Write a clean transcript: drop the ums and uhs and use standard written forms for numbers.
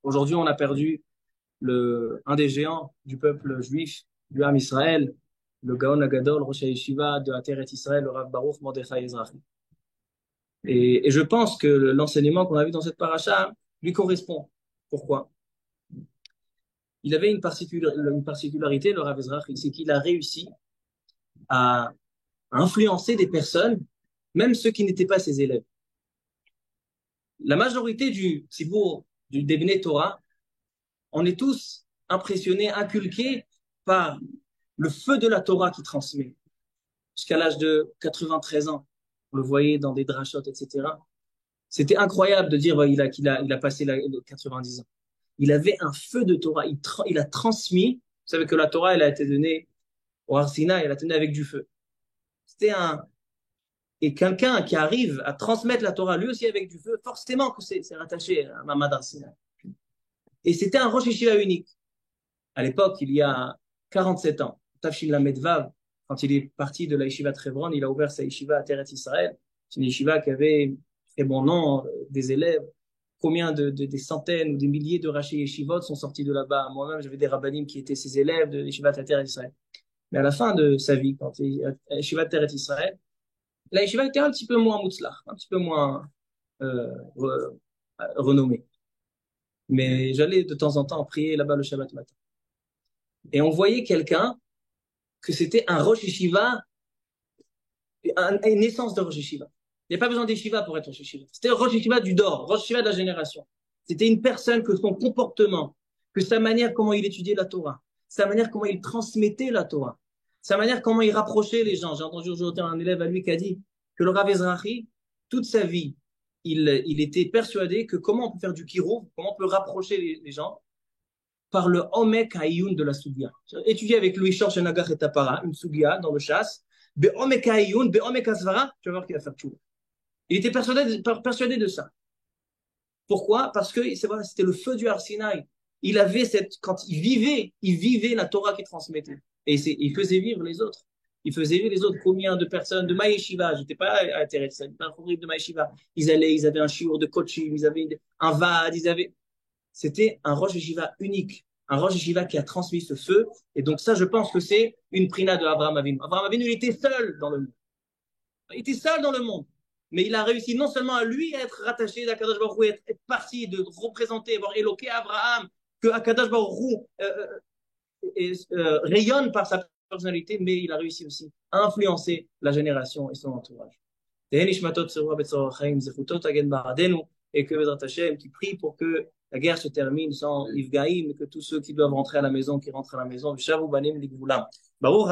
Aujourd'hui, on a perdu un des géants du peuple juif, du Ham Israël, le Gaon Agadol, Rosh HaYeshiva de Ateret Israël, le Rav Baruch Mordechai Ezrahi. Et je pense que l'enseignement qu'on a vu dans cette paracha lui correspond. Pourquoi? Il avait une particularité, le Rav Ezrahi, c'est qu'il a réussi à influencer des personnes, même ceux qui n'étaient pas ses élèves. La majorité du Tzibour, des Bnei Torah, on est tous impressionnés, inculqués par le feu de la Torah qui transmet. Jusqu'à l'âge de 93 ans, on le voyait dans des drachotes, etc. C'était incroyable de dire qu'il a passé les 90 ans. Il avait un feu de Torah, il a transmis. Vous savez que la Torah, elle a été donnée au Har Sinaï, elle a été donnée avec du feu. C'était un, et quelqu'un qui arrive à transmettre la Torah lui aussi avec du feu, forcément que c'est rattaché à Mamad Har Sinaï. Et c'était un Rosh Yeshiva unique. À l'époque, il y a 47 ans, Tafshin Lamed Vav, quand il est parti de la Yeshiva de Hebron, il a ouvert sa Yeshiva à Teret Israël. C'est une Yeshiva qui avait très bon nom, des élèves. Combien des centaines ou des milliers de Rashi Yeshivot sont sortis de là-bas. Moi-même, j'avais des rabbanim qui étaient ses élèves de Yeshiva à Teret Israël. Mais à la fin de sa vie, quand il est à Yeshiva de Teret Israël, la Yeshiva était un petit peu moins mutzlach, un petit peu moins euh, renommée. Mais j'allais de temps en temps prier là-bas le Shabbat matin. Et on voyait quelqu'un que c'était un Rosh Yeshiva, une naissance de Rosh Yeshiva. Il n'y a pas besoin d'Yeshiva pour être Rosh Yeshiva. C'était Rosh Yeshiva du Dor, Rosh Yeshiva de la génération. C'était une personne que son comportement, que sa manière comment il étudiait la Torah, sa manière comment il transmettait la Torah, sa manière comment il rapprochait les gens. J'ai entendu aujourd'hui un élève à lui qui a dit que le Rav Ezrahi, toute sa vie, il était persuadé que comment on peut faire du kirouv, comment on peut rapprocher les gens par le Omek Haïyoun de la Sugia. Étudier avec Louis Shor Nagar et Tapara, une Sugia dans le chasse, Be Omek Haïyoun, Be Omek Asvara, tu vas voir qu'il va faire tout. Il était persuadé de ça. Pourquoi? Parce que c'est vrai, c'était le feu du Har Sinaï. Il avait quand il vivait la Torah qu'il transmettait. Et il faisait vivre les autres. Il faisait vivre les autres. Combien de personnes de Maïshiva, j'étais pas intéressé, pas un de Maïshiva. Ils avaient un shiur de coaching, ils avaient un vad, c'était un Rosh Yeshiva unique, un Rosh Yeshiva qui a transmis ce feu. Et donc ça, je pense que c'est une prina de Abraham Avinu. Abraham Avinu, il était seul dans le monde. Il était seul dans le monde. Mais il a réussi non seulement à lui être rattaché à Kadosh Baruch Hu, être parti, de représenter, avoir éloqué Abraham, que Akadosh Baruch Hu rayonne par sa personnalité, mais il a réussi aussi à influencer la génération et son entourage. Et que Bezrat Hashem, qui prie pour que la guerre se termine sans Ifgaïm, et que tous ceux qui doivent rentrer à la maison, qui rentrent à la maison, Baruch